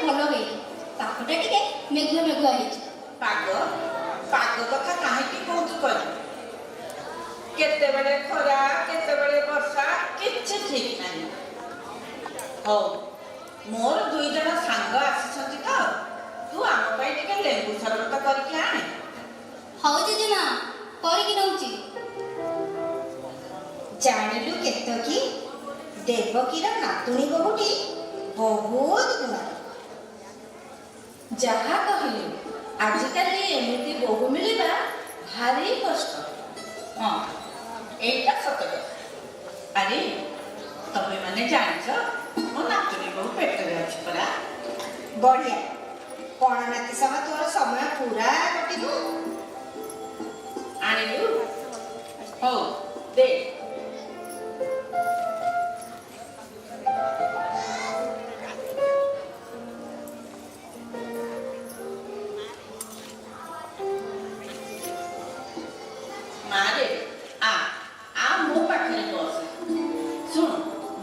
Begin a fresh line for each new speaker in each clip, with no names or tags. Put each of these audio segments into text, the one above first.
ଭଲ ହେଇନି। ପାଗଟା ଟିକେ ମେଘୁଆ ମେଘୁଆ ହେଇଛି।
ପାଗ ପାଗ କଥା କାହିଁକି କହୁଛୁ କହିଲୁ? କେତେବେଳେ ଖରା କେତେବେଳେ ବର୍ଷା କିଛି ଠିକ୍ ନାହିଁ। ହଉ, ମୋର 2 ଜଣ ସାଙ୍ଗ ଆସିଛନ୍ତି ତ, ତୁ ଆମ ପାଇଁ ଟିକେ ଲେମ୍ବୁ ସରବତ କରିକି ଆଣେ।
ହଉ ଜେଜେମା, କରିକି ନଉଛି।
ଜାଣିଲୁ କେତକୀ, ଦେବକୀର ନାତୁଣୀ ବୋହୂଟି ବହୁତ ଗୁଣ।
ଯାହା କହିଲୁ, ଆଜିକାଲି ଏମିତି ବୋହୂ ମିଳିବା ଭାରି କଷ୍ଟ। ହଁ, ଏଇଟା ସତ କଥା। ଆରେ ତମେ ମାନେ ଜାଣିଛ ମୋ ନାତୁଣୀ ବୋହୂ ପେଟରେ ଅଛି ପରା।
ବଢିଆ, କଣ ନାତି ସହ ତୋର ସମୟ ପୁରା କଟିବ।
ଆଣିଲୁ? ହଉ ଦେ। ମାରେ ଆ ମୋ ପାଖରେ ବସ। ଶୁଣ,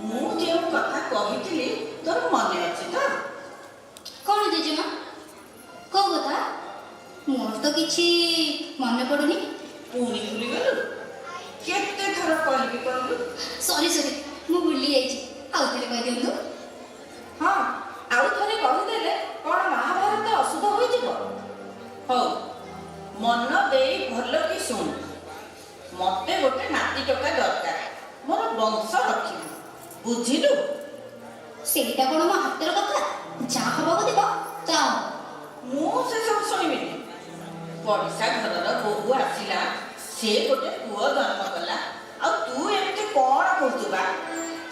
ମୁଁ ଯେଉଁ କଥା କହିଥିଲି ତୋର ମନେ ଅଛି ତ?
କ'ଣ ଜେଜେମା? କୋଉ କଥା? ମୋର ତ କିଛି ମନେ ପଡୁନି।
ପୁଣି ଭୁଲିଗଲୁ? କେତେ ଥର କହିବି କହିଲୁ?
ସରି, ମୁଁ ଭୁଲି ଯାଇଛି। ଆଉ ଥରେ କହିଦିଅନ୍ତୁ।
ହଁ, ଆଉ ଥରେ କହିଦେଲେ କ'ଣ ମହାଭାରତ ଅଶୁଦ୍ଧ ହୋଇଯିବ? ହଉ, ମନ ଦେଇ ଭଲ କି ଶୁଣ। ମତେ ଗୋଟେ ନାତି ଟୋକା ଦରକାର, ମୋର ବଂଶ ରଖିବି, ବୁଝିଲୁ?
ସେଇଟା କ'ଣ ମୋ ହାତର କଥା? ଯାହା ହବାକୁ ଥିବ ତା ହବ।
ମୁଁ ସେସବୁ ଶୁଣିବିନି। ପଡ଼ିଶା ଘରର ବୋହୂ ଆସିଲା, ସେ ଗୋଟେ ପୁଅ ଜନ୍ମ କଲା, ଆଉ ତୁ ଏମିତି କ'ଣ କହୁଛୁ ବା?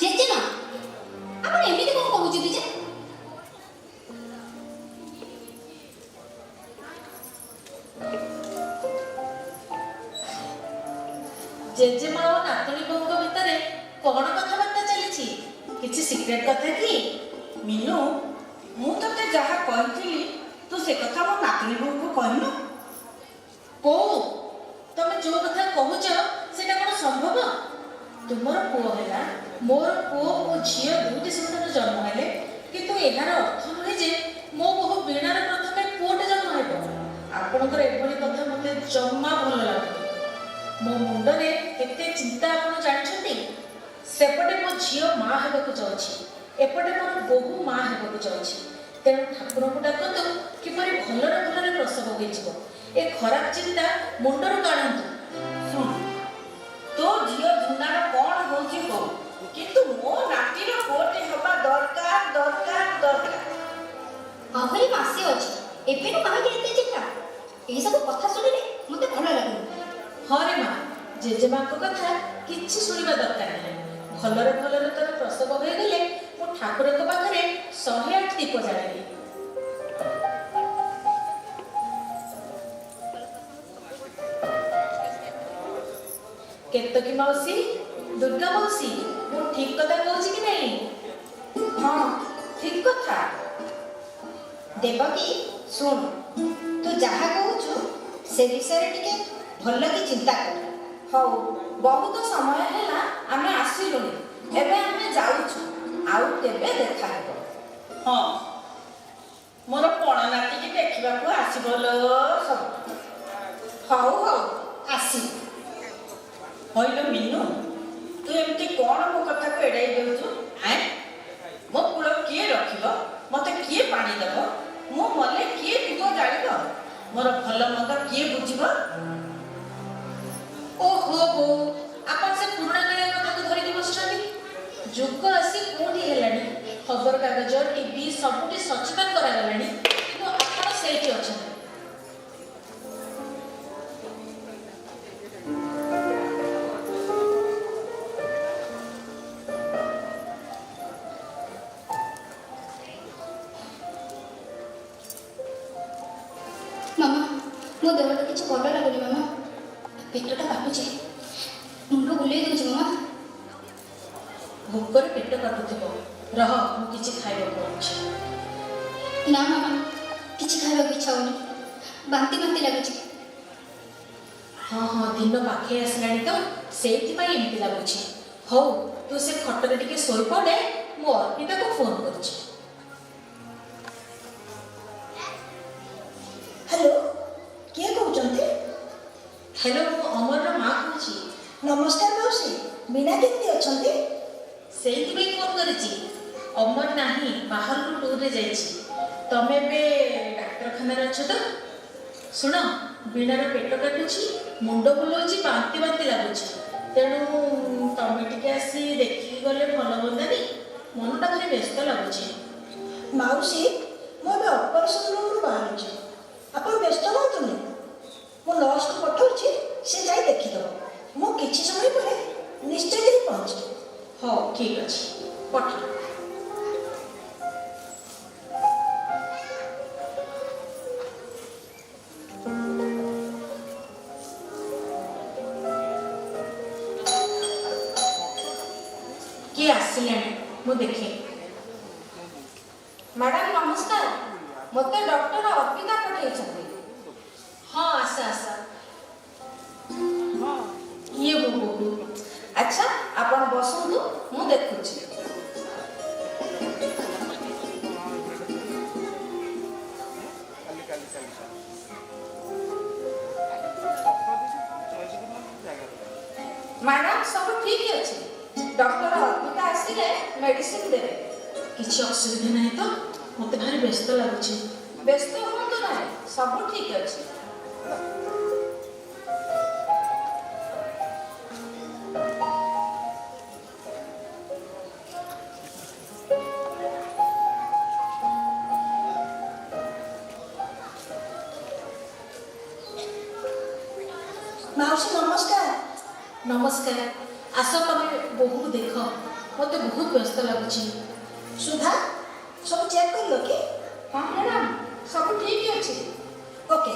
ଜେଜେମା, ଆପଣ ଏମିତି କ'ଣ କହୁଛନ୍ତି ଯେ?
ଜେଜେମା ଓ ନାତୁଣୀ ବୋହୂଙ୍କ ଭିତରେ କ'ଣ କଥାବାର୍ତ୍ତା ଚାଲିଛି? କିଛି ସିକ୍ରେଟ କଥା କି? ମିନୁ, ମୁଁ ତତେ ଯାହା କହିଥିଲି ତୁ ସେ କଥା ମୋ ନାତୁଣୀ ବୋହୂକୁ କହିନୁ? କୋଉ ତମେ ଯୋଉ କଥା କହୁଛ ସେଟା କ'ଣ ସମ୍ଭବ? ତୁମର ପୁଅ ହେଲା, ମୋର ପୁଅ ଓ ଝିଅ ଦୁଇଟି ସନ୍ତାନ ଜନ୍ମ ହେଲେ, କିନ୍ତୁ ଏହାର ଅର୍ଥ ନୁହେଁ ଯେ ମୋ ବୋହୂ ବୀଣାର ପ୍ରଥମେ ପୁଅଟେ ଜନ୍ମ ହେବ। ଆପଣଙ୍କର ଏଭଳି କଥା ମୋତେ ଜମା ଭଲ ଲାଗୁନି। ମୋ ମୁଣ୍ଡରେ କେତେ ଚିନ୍ତା ଆପଣ ଜାଣିଛନ୍ତି? ସେପଟେ ମୋ ଝିଅ ମା ହେବାକୁ ଯାଉଛି, ଏପଟେ ମୋର ବୋହୂ ମା ହେବାକୁ ଯାଉଛି। ତେଣୁ ଠାକୁରଙ୍କୁ ଡାକନ୍ତୁ କିପରି ଭଲରେ ଭଲରେ ପ୍ରସବ ହୋଇଯିବ। ଏ ଖରାପ ଚିନ୍ତା ମୁଣ୍ଡରୁ କାଢ଼ନ୍ତୁ। ଶୁଣ, ତୋ ଝିଅ ଝୁନାର କ'ଣ ହେଉଛି ହଉ, କିନ୍ତୁ ମୋ ନାତିର ପୁଅଟେ ହେବା ଦରକାର ଦରକାର ଦରକାର।
ଆହୁରି ମାସେ ଅଛି, ଏବେଠୁ କାହିଁକି ଏତେ ଚିନ୍ତା? ଏହିସବୁ କଥା ଶୁଣିଲେ ମୋତେ ଭଲ ଲାଗୁନି।
ହରେ ମା, ଜେଜେମାଙ୍କ କଥା କିଛି ଶୁଣିବା ଦରକାର ନାହିଁ। ଭଲରେ ଭଲରେ ତୋର ପ୍ରସବ ହୋଇଗଲେ ମୁଁ ଠାକୁରଙ୍କ ପାଖରେ 108 ଦୀପ ଜାଳିବି। କେତକୀ ମାଉସୀ, ଦୁର୍ଗା ମାଉସୀ, ମୁଁ ଠିକ୍ କଥା କହୁଛି କି ନାହିଁ?
ହଁ,
ଠିକ୍ କଥା।
ଦେବକୀ ଶୁଣ, ତୁ ଯାହା କହୁଛୁ ସେ ବିଷୟରେ ଟିକେ ଭଲ କି ଚିନ୍ତା କର।
ହଉ, ବହୁତ ସମୟ ହେଲା ଆମେ ଆସିଲୁଣି, ଏବେ ଆମେ ଯାଉଛୁ, ଆଉ କେବେ ଦେଖା ହେବ। ହଁ, ମୋର ପଣ ନାତିକି ଦେଖିବାକୁ ଆସିବ ଲୋ ସବୁ।
ହଉ ହଉ, ଆସିବୁ।
ହଇଲୋ ମିନୁ, ତୁ ଏମିତି କ'ଣ ମୋ କଥାକୁ ଏଡ଼ାଇ ଦେଉଛୁ? ମୋ କୂଳ କିଏ ରଖିବ? ମୋତେ କିଏ ପାଣି ଦେବ? ମୁଁ ମଲେ କିଏ ଦୀପ ଜାଳିବ? ମୋର ଭଲ ମନ୍ଦ କିଏ ବୁଝିବ? ଓହୋ ବୋଉ, ଆପଣ ସେ ପୁରୁଣା କାଳିଆ କଥାକୁ ଧରିକି ବସିଛନ୍ତି। ଯୁଗ ଆସି କୋଉଠି ହେଲାଣି, ଖବରକାଗଜ ଟିଭି ସବୁଠି ସଚେତନ କରାଗଲାଣି, କିନ୍ତୁ ଆପଣ ସେଇଠି ଅଛନ୍ତି।
ମାମା, ମୋ ଦେହଟା କିଛି ଭଲ ଲାଗୁନି ମାମା। ପେଟଟା କାଟୁଛି, ମୁଣ୍ଡ ବୁଲେଇ ଦେଉଛି ମାମା।
ଭୋକରେ ପେଟ କାଟୁଥିବ, ରହ ମୁଁ କିଛି ଖାଇବାକୁ ଅଛି।
ନା ମାମା, କିଛି ଖାଇବାକୁ ଇଚ୍ଛା ହଉନି, ବାନ୍ତି ବାନ୍ତି ଲାଗୁଛି।
ହଁ ହଁ, ଦିନ ପାଖେଇ ଆସିଲାଣି ତ, ସେଇଥିପାଇଁ ଏମିତି ଲାଗୁଛି। ହଉ, ତୁ ସେ ଖଟରେ ଟିକେ ଶୋଇପଡ଼େ, ମୁଁ ଅର୍ପିତାକୁ ଫୋନ୍ କରୁଛି। ହ୍ୟାଲୋ, ମୁଁ ଅମରର ମା କହୁଛି।
ନମସ୍କାର ମାଉସୀ, ବୀଣା କେମିତି ଅଛନ୍ତି?
ସେଇଥିପାଇଁ ଫୋନ୍ କରିଛି। ଅମର ନାହିଁ, ବାହାରକୁ ଟୁର୍ରେ ଯାଇଛି। ତମେ ଏବେ ଡାକ୍ତରଖାନାରେ ଅଛ ତ? ଶୁଣ, ବୀଣାର ପେଟ କାଟୁଛି, ମୁଣ୍ଡ ବୁଲଉଛି, ବାନ୍ତି ବାନ୍ତି ଲାଗୁଛି। ତେଣୁ ତମେ ଟିକେ ଆସି ଦେଖିକି ଗଲେ ଭଲ ହୁଅନ୍ତାନି। ମନଟା ଭାରି ବ୍ୟସ୍ତ ଲାଗୁଛି।
ମାଉସୀ, ମୁଁ ଏବେ ଅପରେସନ ରୁମ୍ରୁ ବାହାରୁଛି। ଆପଣ ବ୍ୟସ୍ତ ହୁଅନ୍ତୁନି, ମୁଁ ନର୍ସକୁ ପଠାଉଛି, ସେ ଯାଇ ଦେଖିଦେବ। ମୁଁ କିଛି ସମୟ ପରେ ନିଶ୍ଚୟ ଯାଇ ପହଞ୍ଚିବି।
ହଉ, ଠିକ୍ ଅଛି, ପଠ। କିଏ ଆସିଲାଣି ମୁଁ ଦେଖେ।
ମ୍ୟାଡ଼ାମ ନମସ୍କାର, ମୋତେ ଡକ୍ଟର ଅର୍ପିତା ପଠାଇଛନ୍ତି।
ହଁ, ଆସ ଆସ। କିଏ ବୋହୂ?
ଆଚ୍ଛା, ଆପଣ ବସନ୍ତୁ, ମୁଁ ଦେଖୁଛି। ମ୍ୟାଡ଼ାମ ସବୁ ଠିକ୍ ଅଛି। ଡକ୍ଟର ଅର୍ପିତା ଆସିଲେ ମେଡିସିନ ଦେବେ।
କିଛି ଅସୁବିଧା ନାହିଁ ତ? ମୋତେ ଭାରି ବ୍ୟସ୍ତ ଲାଗୁଛି।
ବ୍ୟସ୍ତ ହୁଅନ୍ତୁ ନାହିଁ, ସବୁ ଠିକ୍ ଅଛି।
ମାଉସୀ ନମସ୍କାର।
ନମସ୍କାର। ଆସ, ତମେ ବୋହୂକୁ ଦେଖ। ମୋତେ ବହୁତ ବ୍ୟସ୍ତ ଲାଗୁଛି।
ସୁଧା, ସବୁ ଚେକ୍ କରିଲ କି?
ହଁ ମ୍ୟାଡ଼ାମ, ସବୁ ଠିକ୍ ଅଛି।
ଓକେ,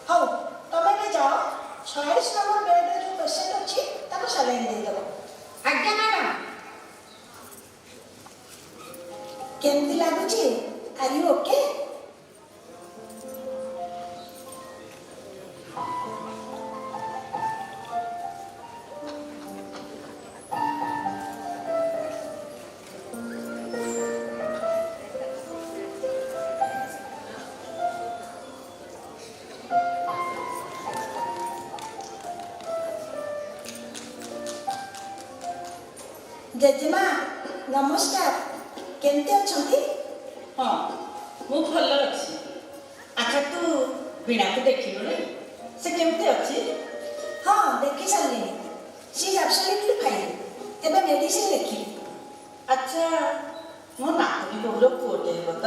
ହଉ, ତମେ ଏବେ ଯାଅ। 46 ନମ୍ବର ବେଡ୍ରେ ଯେଉଁ ପେସେଣ୍ଟ ଅଛି ତାକୁ ସାଲାଇନ୍ ଦେଇଦେବ।
ଆଜ୍ଞା ମ୍ୟାଡ଼ାମ।
କେମିତି ଲାଗୁଛି? Are you okay? ଜେଜେମା ନମସ୍କାର, କେମିତି ଅଛନ୍ତି?
ହଁ, ମୁଁ ଭଲ ଅଛି। ଆଚ୍ଛା, ତୁ ବୀଣାକୁ ଦେଖିଲୁଣି? ସେ କେମିତି ଅଛି?
ହଁ, ଦେଖି ସାରିଲିଣି। C is absolutely fine. ଏବେ ମେଡିସିନ ଲେଖିବି।
ଆଚ୍ଛା, ମୋ ନାତୁଣୀ ବୋହୂର ପୁଅଟେ ହେବ ତ?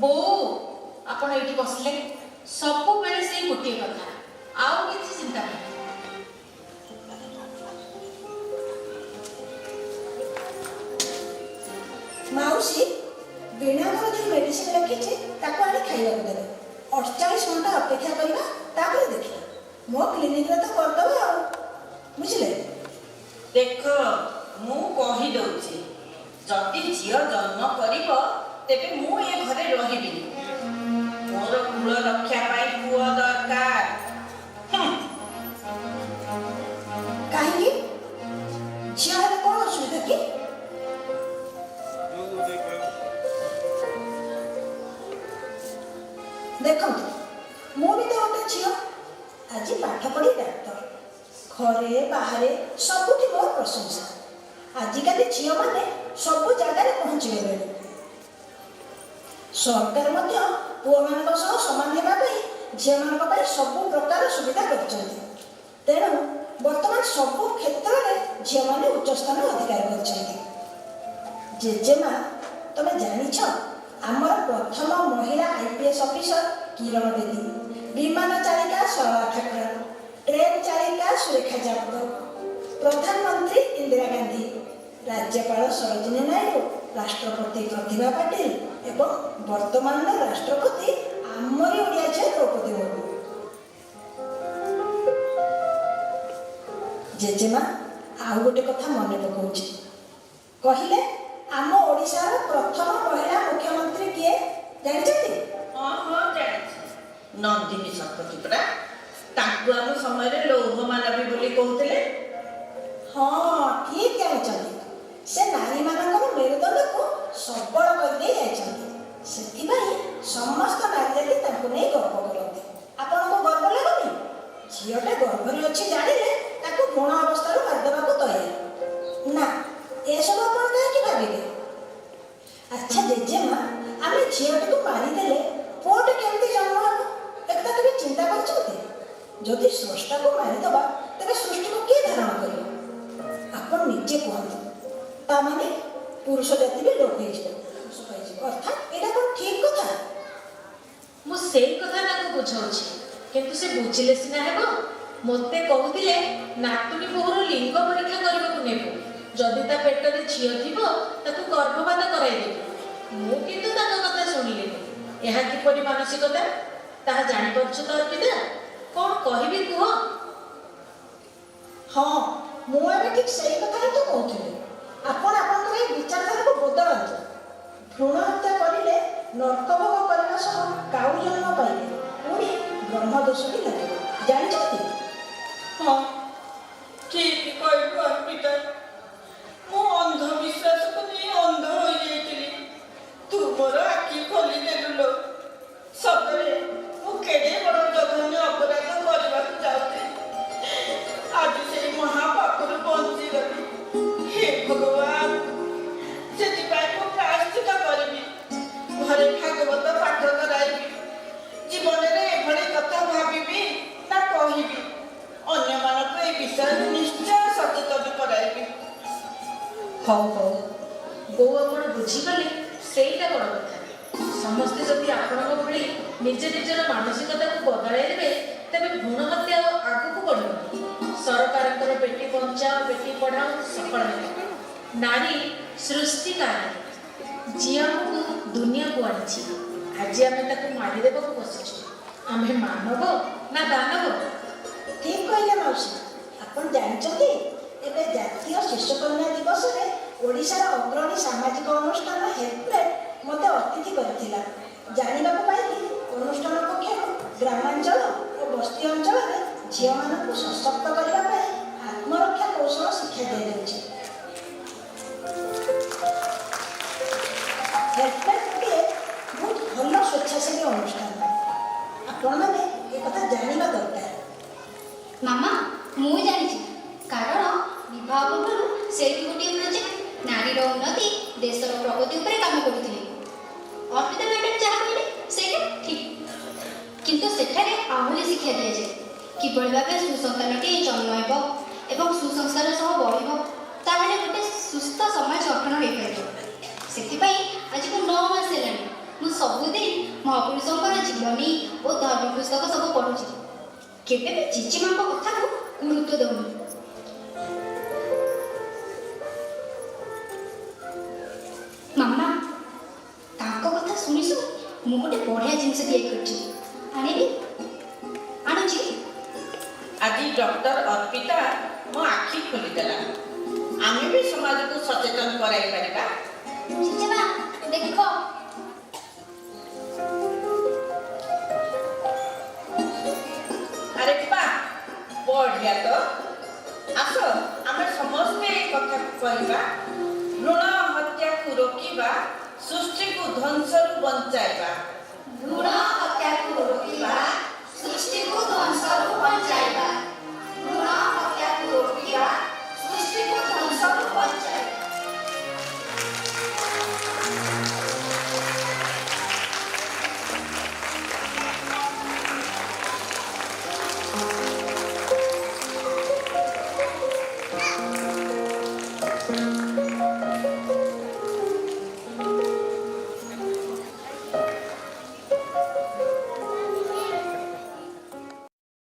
ବୋଉ, ଆପଣ ଏଇଠି ବସିଲେ। ସବୁବେଳେ ସେଇ ଗୋଟିଏ କଥା, ଆଉ କିଛି ଚିନ୍ତା ନାହିଁ।
ମାଉସୀ, ବୀଣାଙ୍କର ଯେଉଁ ମେଡିସିନ ଲେଖିଛି ତାକୁ ଆଣି ଖାଇବାକୁ ଦେବେ। 48 ଘଣ୍ଟା ଅପେକ୍ଷା କରିବା, ତାପରେ ଦେଖିବା। ମୋ କ୍ଲିନିକରେ ତ କରିଦେବେ ଆଉ, ବୁଝିଲେ?
ଦେଖ, ମୁଁ କହିଦେଉଛି, ଯଦି ଝିଅ ଜନ୍ମ କରିବ ତେବେ ମୁଁ ଏ ଘରେ ରହିବିନି। ମୋର କୁଳ ରକ୍ଷା ପାଇଁ ପୁଅ ଦରକାର।
କାହିଁକି? ଝିଅ ହେଲେ କ'ଣ ଅସୁବିଧା କି? ଦେଖନ୍ତୁ, ମୁଁ ବି ତ ଗୋଟେ ଝିଅ। ଆଜି ପାଠ ପଢ଼ି ଡାକ୍ତର, ଘରେ ବାହାରେ ସବୁଠି ମୋର ପ୍ରଶଂସା। ଆଜିକାଲି ଝିଅମାନେ ସବୁ ଜାଗାରେ ପହଞ୍ଚିଗଲେଣି। ସରକାର ମଧ୍ୟ ପୁଅମାନଙ୍କ ସହ ସମାନ ହେବା ପାଇଁ ଝିଅମାନଙ୍କ ପାଇଁ ସବୁ ପ୍ରକାର ସୁବିଧା କରିଛନ୍ତି। ତେଣୁ ବର୍ତ୍ତମାନ ସବୁ କ୍ଷେତ୍ରରେ ଝିଅମାନେ ଉଚ୍ଚ ସ୍ଥାନ ଅଧିକାର କରିଛନ୍ତି। ଜେଜେମା, ତମେ ଜାଣିଛ ଆମର ପ୍ରଥମ ମହିଳା IPS ଅଫିସର କିରଣ ଦେବୀ, ବିମାନ ଚାଳିକା ସରଳା ଠାକୁର, ଟ୍ରେନ୍ ଚାଳିକା ସୁରେଖା ଯାଦବ, ପ୍ରଧାନମନ୍ତ୍ରୀ ଇନ୍ଦିରା ଗାନ୍ଧୀ, ରାଜ୍ୟପାଳ ସରୋଜିନୀ ନାଇଡୁ, ରାଷ୍ଟ୍ରପତି ପ୍ରତିଭା ପାଟିଲ ଏବଂ ବର୍ତ୍ତମାନର ରାଷ୍ଟ୍ରପତି ଆମରି ଓଡ଼ିଆ ଝିଅ ଦ୍ରୌପଦୀ ମୁର୍ମୁ। ଜେଜେମା, ଆଉ ଗୋଟେ କଥା ମନେ ପକାଉଛି। କହିଲେ, ଆମ ଓଡ଼ିଶାର ପ୍ରଥମ ମହିଳା ମୁଖ୍ୟମନ୍ତ୍ରୀ କିଏ ଜାଣିଛନ୍ତି?
ହଁ ହଁ, ଜାଣିଛି। ନନ୍ଦିନୀ ଶତପଥୀ ପରା। ତାଙ୍କୁ ଆମ ସମୟରେ ଲୌହ ମାନବୀ ବୋଲି କହୁଥିଲେ।
ହଁ, ଠିକ୍ ଜାଣିଛନ୍ତି। ସେ ନାରୀମାନଙ୍କର ମେରୁଦଣ୍ଡକୁ ସବଳ କରିଦେଇ ଯାଇଛନ୍ତି। ସେଥିପାଇଁ ସମସ୍ତ ନାରୀ ଜାତି ତାଙ୍କୁ ନେଇ ଗର୍ବ କରନ୍ତି। ଆପଣଙ୍କୁ ଗର୍ବ ଲାଗୁନି? ଝିଅଟା ଗର୍ଭରେ ଅଛି ଜାଣିଲେ ତାକୁ ଭ୍ରୂଣ ଅବସ୍ଥାରୁ ମାରିଦେବାକୁ ତୟାର। ନା, ଏସବୁ ଆପଣ କାହିଁକି ଭାବିବେ? ଆଚ୍ଛା ଜେଜେମା, ଆମେ ଝିଅଟିକୁ ମାରିଦେଲେ ପୁଅଟି କେମିତି ଜନ୍ମ ହେବ ଏକଥା କେବେ ଚିନ୍ତା କରିଛନ୍ତି? ଯଦି ସ୍ରଷ୍ଟାକୁ ମାରିଦେବା ତେବେ ସୃଷ୍ଟିକୁ କିଏ ଧାରଣ କରିବ? ଆପଣ ନିଜେ କୁହନ୍ତୁ। ତାମାନେ ପୁରୁଷ ଜାତି ବି ଲୋପ ହେଇଯିବ, ଅର୍ଥାତ୍ ଏଇଟା କ'ଣ ଠିକ୍ କଥା?
ମୁଁ ସେଇ କଥା ତାକୁ ବୁଝାଉଛି, କିନ୍ତୁ ସେ ବୁଝିଲେ ସିନା ହେବ। ମୋତେ କହୁଥିଲେ ନାତୁଣୀ ବୋହୂର ଲିଙ୍ଗ ପରୀକ୍ଷା କରିବାକୁ ନେବୁ, ଯଦି ତା ପେଟରେ ଝିଅ ଥିବ ତାକୁ ଗର୍ଭପାତ କରାଇଦେବୁ। ମୁଁ କିନ୍ତୁ ତାଙ୍କ କଥା ଶୁଣିଲିନି। ଏହା କିପରି ମାନସିକତା ତାହା ଜାଣିପାରୁଛ ତ ଅର୍ପିତା? କ'ଣ କହିବି କୁହ?
ହଁ, ମୁଁ ଏବେ ଠିକ୍ ସେଇ କଥା ହିଁ ତ କହୁଥିଲି। ଆପଣ ଆପଣଙ୍କର ଏଇ ବିଚାରଧାରାକୁ ବଦଳାନ୍ତୁ। ଭ୍ରୂଣ ହତ୍ୟା କରିଲେ ନର୍କ ଭୋଗ କରିବା ସହ କାଉ ଜନ୍ମ ପାଇବେ, ପୁଣି ବ୍ରହ୍ମଦୋଷ ବି ଲାଗିବ, ଜାଣିଛନ୍ତି?
ହଁ, ଠିକ୍ କହିଲୁ ଅର୍ପିତା। ମୁଁ ଅନ୍ଧବିଶ୍ୱାସକୁ ନେଇ ଅନ୍ଧ ହୋଇଯାଇଥିଲି। ତୁ ମୋର ଆଖି ଖୋଲିଦେଲୁ ଲୋ। ସତରେ ମୁଁ କେଡ଼େ ବଡ଼ ଜଘନ୍ୟ ଅପରାଧ କରିବାକୁ ଯାଉଥିଲି। ଆଜି ସେଇ ମହାପାପରୁ ବଞ୍ଚିଗଲି। ହେ ଭଗବାନ, ସେଥିପାଇଁ ମୁଁ ପ୍ରାୟଶ୍ଚିତ କରିବି। ଘରେ ଭାଗବତ ପାଠ କରାଇବି। ଜୀବନରେ ଏଭଳି କଥା ଭାବିବି ନା କହିବି? ଅନ୍ୟମାନଙ୍କୁ ଏ ବିଷୟରେ ନିଶ୍ଚୟ ସଚେତନ କରାଇବି।
ହଉ ହଉ, ବୋଉ ଆପଣ ବୁଝିଗଲେ ସେଇଟା ବଡ଼ କଥା। ସମସ୍ତେ ଯଦି ଆପଣଙ୍କ ଭଳି ନିଜ ନିଜର ମାନସିକତାକୁ ବଦଳାଇ ଦେବେ, ତେବେ ଭ୍ରୂଣ ହତ୍ୟା ଆଉ ଆଗକୁ ବଢ଼ିବନି। ସରକାରଙ୍କର ବେଟି ବଞ୍ଚାଅ ବେଟି ପଢ଼ାଅ ସଫଳ ହେବ। ନାରୀ ସୃଷ୍ଟିକାରୀ, ଯିଏ ଆମକୁ ଦୁନିଆକୁ ଆଣିଛି। ଆଜି ଆମେ ତାକୁ ମାରିଦେବାକୁ ବସିଛୁ। ଆମେ ମାନବ ନା ଦାନବ?
ଠିକ୍ କହିଲେ ମାଉସୀ। ଆପଣ ଜାଣିଛନ୍ତି, ଏବେ ଜାତୀୟ ଶିଶୁ କନ୍ୟା ଦିବସରେ ଓଡ଼ିଶାର ଅଗ୍ରଣୀ ସାମାଜିକ ଅନୁଷ୍ଠାନ ହେଲ୍ପଲାଇନ୍ ମୋତେ ଅତିଥି କରିଥିଲା। ଜାଣିବାକୁ ପାଇଲି ଅନୁଷ୍ଠାନ ପକ୍ଷରୁ ଗ୍ରାମାଞ୍ଚଳ ଓ ବସ୍ତି ଅଞ୍ଚଳରେ ଝିଅମାନଙ୍କୁ ସଶକ୍ତ କରିବା ପାଇଁ ଆତ୍ମରକ୍ଷା କୌଶଳ ଶିକ୍ଷା ଦିଆଯାଉଛି। ହେଲ୍ପଲାଇନ୍ ଗୋଟିଏ ବହୁତ ଭଲ ସ୍ୱେଚ୍ଛାସେବୀ ଅନୁଷ୍ଠାନ। ଆପଣମାନେ ଏକଥା ଜାଣିବା ଦରକାର।
ମାମା, ମୁଁ ଜାଣିଛି, କାରଣ ବିବାହ ପୂର୍ବରୁ ସେଇଠି ଗୋଟିଏ ପ୍ରୋଜେକ୍ଟ ନାରୀର ଉନ୍ନତି ଦେଶର ପ୍ରଗତି ଉପରେ କାମ କରୁଥିଲେ। ଅର୍ପିତା ମ୍ୟାଡାମ ଯାହା କହିଲେ ସେଇଟା ଠିକ୍, କିନ୍ତୁ ସେଠାରେ ଆହୁରି ଶିକ୍ଷା ଦିଆଯାଏ କିଭଳି ଭାବେ ସୁସନ୍ତାନଟି ଜନ୍ମ ହେବ ଏବଂ ସୁସଂସ୍କାର ସହ ବଢ଼ିବ, ତାହେଲେ ଗୋଟେ ସୁସ୍ଥ ସମାଜ ଗଠନ ହୋଇପାରିବ। ସେଥିପାଇଁ ଆଜିକୁ 9 ମାସ ହେଲାଣି ମୁଁ ସବୁଦିନ ମହାପୁରୁଷଙ୍କର ଜୀବନୀ ଓ ଧର୍ମ ପୁସ୍ତକ ସବୁ ପଢ଼ୁଛି। କେବେ ବି ଜେଜେମାଙ୍କ କଥାକୁ ଗୁରୁତ୍ୱ ଦେଉନି। ମାମା, ତାଙ୍କ କଥା ଶୁଣି ଶୁଣି ମୁଁ ଗୋଟେ ବଢ଼ିଆ ଜିନିଷ ତିଆରି କରିଛି, ଆଣିବି? ଆଣୁଛି।
ଆଜି ଡକ୍ଟର ଅର୍ପିତା ମୋ ଆଖି ଖୋଲିଦେଲା। ଆମେ ବି ସମାଜକୁ ସଚେତନ କରାଇ ପାରିବା।
ଜେଜେମା ଦେଖ,
ଆରେ ବା, ବଢ଼ିଆ ତ। ଆସ ଆମେ ସମସ୍ତେ ଏ କଥାକୁ କହିବା। ଭ୍ରୂଣ ହତ୍ୟାକୁ ରୋକିବା, ସୃଷ୍ଟିକୁ ଧ୍ୱଂସରୁ ବଞ୍ଚାଇବା।
ଭ୍ରୂଣ ହତ୍ୟାକୁ ରୋକିବା,